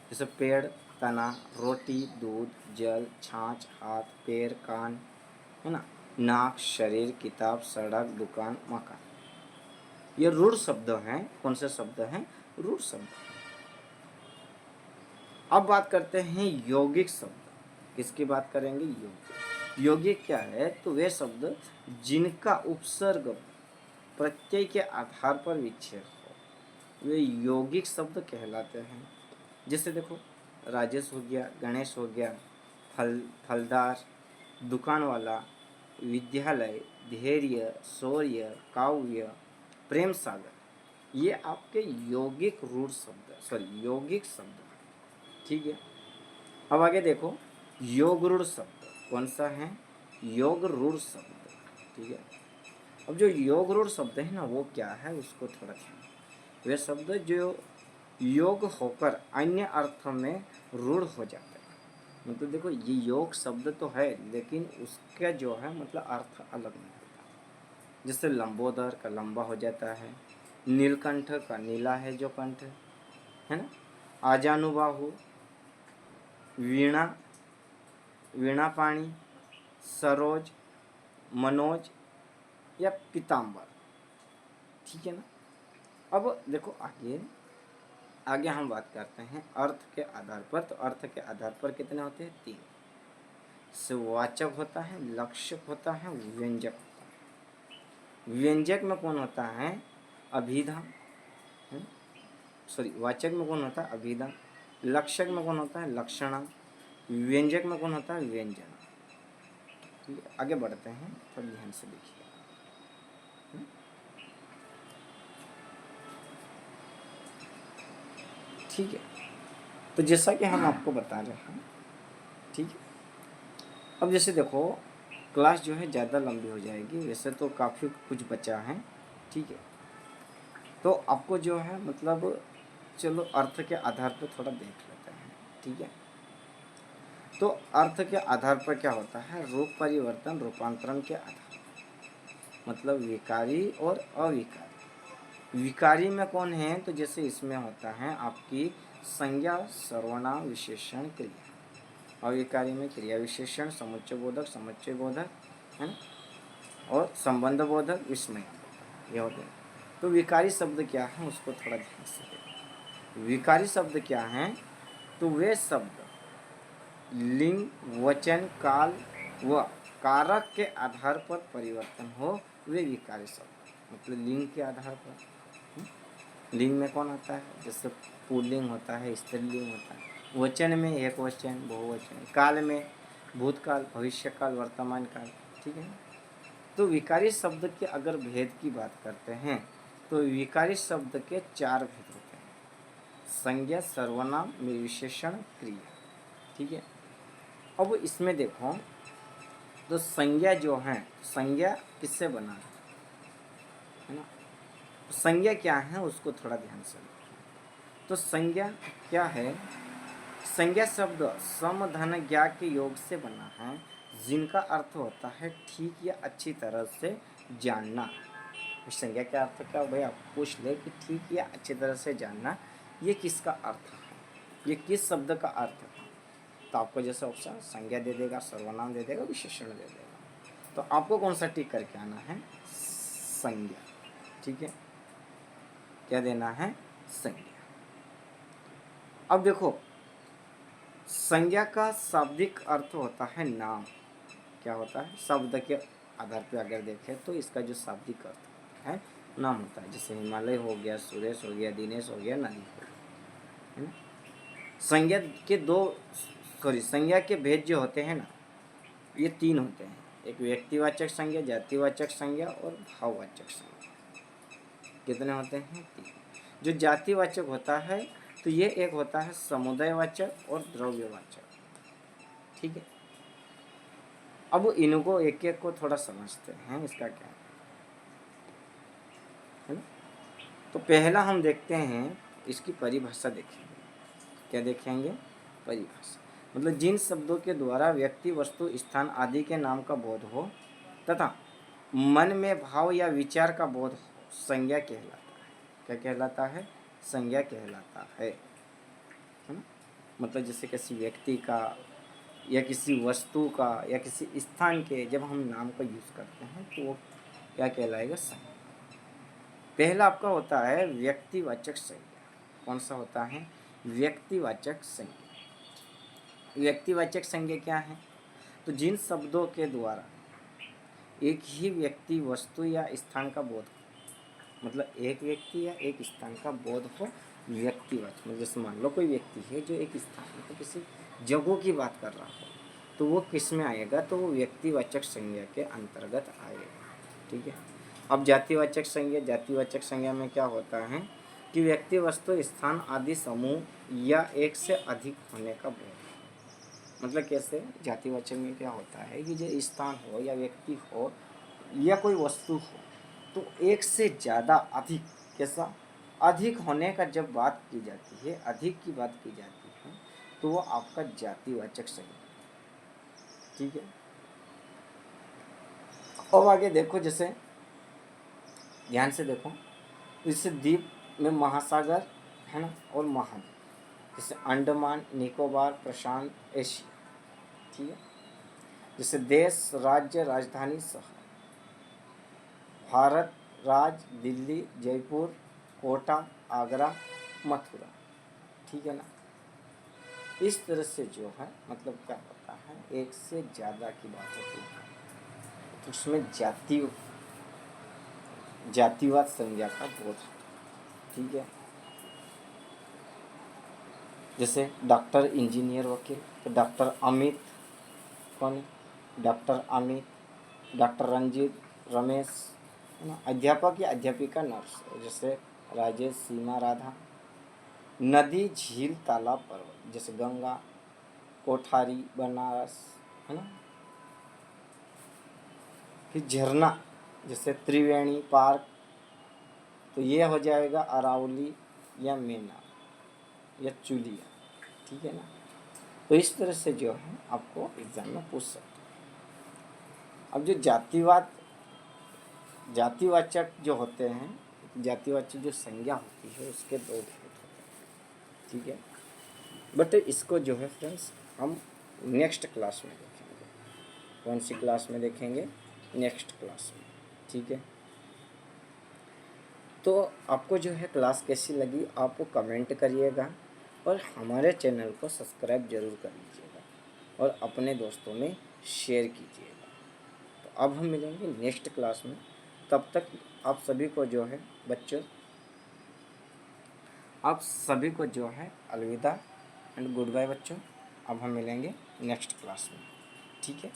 जैसे पेड़, तना, रोटी, दूध, जल, छाछ, हाथ, पैर, कान, है ना, नाक, शरीर, किताब, सड़क, दुकान, मकान, ये रूढ़ शब्द हैं। कौन से शब्द हैं? रूढ़ शब्द। अब बात करते हैं यौगिक शब्द। किसकी बात करेंगे? यौगिक। यौगिक क्या है? तो वे शब्द जिनका उपसर्ग प्रत्यय के आधार पर विच्छेद हो, वे यौगिक शब्द कहलाते हैं। जैसे देखो, राजेश हो गया, गणेश हो गया, फलदार, दुकान वाला, विद्यालय, धैर्य, शौर्य, काव्य, प्रेम सागर, ये आपके यौगिक रूढ़ शब्द, सॉरी यौगिक शब्द है। ठीक है। अब आगे देखो, योग रूढ़ शब्द कौन सा है? योग रूढ़ शब्द। ठीक है। अब जो योग रूढ़ शब्द है ना, वो क्या है उसको थोड़ा ध्यान। वे शब्द जो योग होकर अन्य अर्थ में रूढ़ हो जाते हैं। मतलब देखो, ये योग शब्द तो है लेकिन उसका जो है मतलब अर्थ अलग नहीं होता। जैसे लंबोदर का लंबा हो जाता है, नीलकंठ का नीला है जो कंठ, है ना, आजानुबाहु, वीणा, वीणा पाणी, सरोज, मनोज या पीताम्बर। ठीक है ना। अब देखो, आगे आगे हम बात करते हैं अर्थ के आधार पर। तो अर्थ के आधार पर कितने होते हैं? 3। वाचक होता है, लक्षक होता है, व्यंजक होता है। व्यंजक में कौन होता है? अभिधा, सॉरी, वाचक में कौन होता है? अभिधा। लक्षक में कौन होता है? लक्षणा। व्यंजक में कौन होता है? व्यंजना। ठीक है। आगे बढ़ते हैं, थोड़ा ध्यान से देखिए। ठीक है। तो जैसा कि हम आपको बता रहे हैं, ठीक है। अब जैसे देखो, क्लास जो है ज़्यादा लंबी हो जाएगी, वैसे तो काफ़ी कुछ बचा है। ठीक है। तो आपको जो है मतलब, चलो अर्थ के आधार पर थोड़ा देख लेते हैं। ठीक है। तो अर्थ के आधार पर क्या होता है? रूप परिवर्तन, रूपांतरण के आधार, मतलब विकारी और अविकारी। विकारी में कौन है? तो जैसे इसमें होता है आपकी संज्ञा, सर्वनाम, विशेषण, क्रिया। अविकारी में क्रिया विशेषण, समुच्चय बोधक, समुच्चय बोधक, है ना, और संबंध बोधक, विस्मय बोधक, ये होते हैं। तो विकारी शब्द क्या है उसको थोड़ा ध्यान से देखो। विकारी शब्द क्या हैं? तो वे शब्द लिंग, वचन, काल व कारक के आधार पर परिवर्तन हो, वे विकारी शब्द। मतलब लिंग के आधार पर, लिंग में कौन आता है? जैसे पुल्लिंग होता है, स्त्रीलिंग होता है। वचन में एक वचन, बहुवचन। काल में भूतकाल, भविष्यकाल, वर्तमान काल। ठीक है। तो विकारी शब्द के अगर भेद की बात करते हैं तो विकारी शब्द के 4 भेद होते हैं: संज्ञा, सर्वनाम, विशेषण, क्रिया। ठीक है। अब इसमें देखो तो संज्ञा जो है, संज्ञा किससे बना है ना? संज्ञा क्या है उसको थोड़ा ध्यान से देखो। तो संज्ञा क्या है? संज्ञा शब्द सम धन ज्ञा के योग से बना है, जिनका अर्थ होता है ठीक या अच्छी तरह से जानना। संज्ञा का अर्थ क्या भाई? आप पूछ ले कि ठीक या अच्छी तरह से जानना, ये किसका अर्थ है, ये किस शब्द का अर्थ है? तो आपको जैसे ऑप्शन संज्ञा दे देगा, सर्वनाम दे देगा, विशेषण दे देगा। तो आपको कौन सा टिक करके आना है? संज्ञा। ठीक है, क्या देना है? संज्ञा। अब देखो, संज्ञा का शाब्दिक अर्थ होता है नाम। क्या होता है? शब्द के आधार पर अगर देखें तो इसका जो शाब्दिक अर्थ है नाम होता है। जैसे हिमालय हो गया, सुरेश हो गया, दिनेश हो गया, नदी हो गया, है ना? संज्ञा के संज्ञा के भेद जो होते हैं ना, ये 3 होते हैं। एक व्यक्तिवाचक संज्ञा, जातिवाचक संज्ञा और भाववाचक संज्ञा। कितने होते हैं? 3। जो जातिवाचक होता है तो ये एक होता है समुदायवाचक और द्रव्यवाचक। ठीक है। अब इनको एक एक को थोड़ा समझते हैं, इसका क्या है ना? तो पहला हम देखते हैं, इसकी परिभाषा देखेंगे। क्या देखेंगे? परिभाषा। मतलब जिन शब्दों के द्वारा व्यक्ति, वस्तु, स्थान आदि के नाम का बोध हो तथा मन में भाव या विचार का बोध हो, संज्ञा कहलाता है। क्या कहलाता है? संज्ञा कहलाता है ना? मतलब जैसे किसी व्यक्ति का या किसी वस्तु का या किसी स्थान के जब हम नाम का यूज़ करते हैं तो वो क्या कहलाएगा? संज्ञा। पहला आपका होता है व्यक्तिवाचक संज्ञा। कौन सा होता है? व्यक्तिवाचक संज्ञा। व्यक्तिवाचक संज्ञा क्या है? तो जिन शब्दों के द्वारा एक ही व्यक्ति, वस्तु या स्थान का बोध हो, मतलब एक व्यक्ति या एक स्थान का बोध हो, व्यक्तिवाचक। मतलब जैसे मान लो कोई व्यक्ति है जो एक स्थान, मतलब किसी जगह की बात कर रहा हो, तो वो किस में आएगा? तो वो व्यक्तिवाचक संज्ञा के अंतर्गत आएगा। ठीक है। अब जातिवाचक संज्ञा, जातिवाचक संज्ञा में क्या होता है कि व्यक्ति, वस्तु, स्थान आदि समूह या एक से अधिक होने का बोध। मतलब कैसे? जातिवाचक में क्या होता है कि जो स्थान हो या व्यक्ति हो या कोई वस्तु हो, तो एक से ज़्यादा, अधिक, कैसा? अधिक होने का जब बात की जाती है, अधिक की बात की जाती है, तो वो आपका जातिवाचक संज्ञा। ठीक है। अब आगे देखो, जैसे ध्यान से देखो, जैसे द्वीप में महासागर है ना, और महाद्वीप। जैसे अंडमान, निकोबार, प्रशांत, एशिया। ठीक है। जैसे देश, राज्य, राजधानी, शहर। भारत, राज्य, दिल्ली, जयपुर, कोटा, आगरा, मथुरा। ठीक है ना? इस तरह से जो है मतलब क्या होता है, एक से ज़्यादा की बात होती है तो उसमें जातिवाद संज्ञा का बोध। ठीक है। जैसे डॉक्टर, इंजीनियर, वकील। तो डॉक्टर अमित कौन है? डॉक्टर अमित, डॉक्टर रंजीत, रमेश, है ना? अध्यापक या अध्यापिका, नर्स। जैसे राजेश, सीमा, राधा। नदी, झील, तालाब, पर्वत। जैसे गंगा, कोठारी, बनारस, है ना? फिर झरना, जैसे त्रिवेणी, पार्क। तो ये हो जाएगा अरावली या मेना या चुलिया। ठीक है ना? तो इस तरह से जो है आपको एग्जाम में पूछ सकते हैं। अब जो जातिवाचक जो होते हैं, जातिवाचक जो संज्ञा होती है उसके 2 भेद होते हैं। ठीक है। बट इसको जो है फ्रेंड्स हम नेक्स्ट क्लास में देखेंगे। कौन सी क्लास में देखेंगे? नेक्स्ट क्लास में। ठीक है। तो आपको जो है क्लास कैसी लगी आपको कमेंट करिएगा और हमारे चैनल को सब्सक्राइब ज़रूर कर लीजिएगा और अपने दोस्तों में शेयर कीजिएगा। तो अब हम मिलेंगे नेक्स्ट क्लास में, तब तक आप सभी को जो है बच्चों, आप सभी को जो है अलविदा एंड गुड बाय बच्चों। अब हम मिलेंगे नेक्स्ट क्लास में, ठीक है।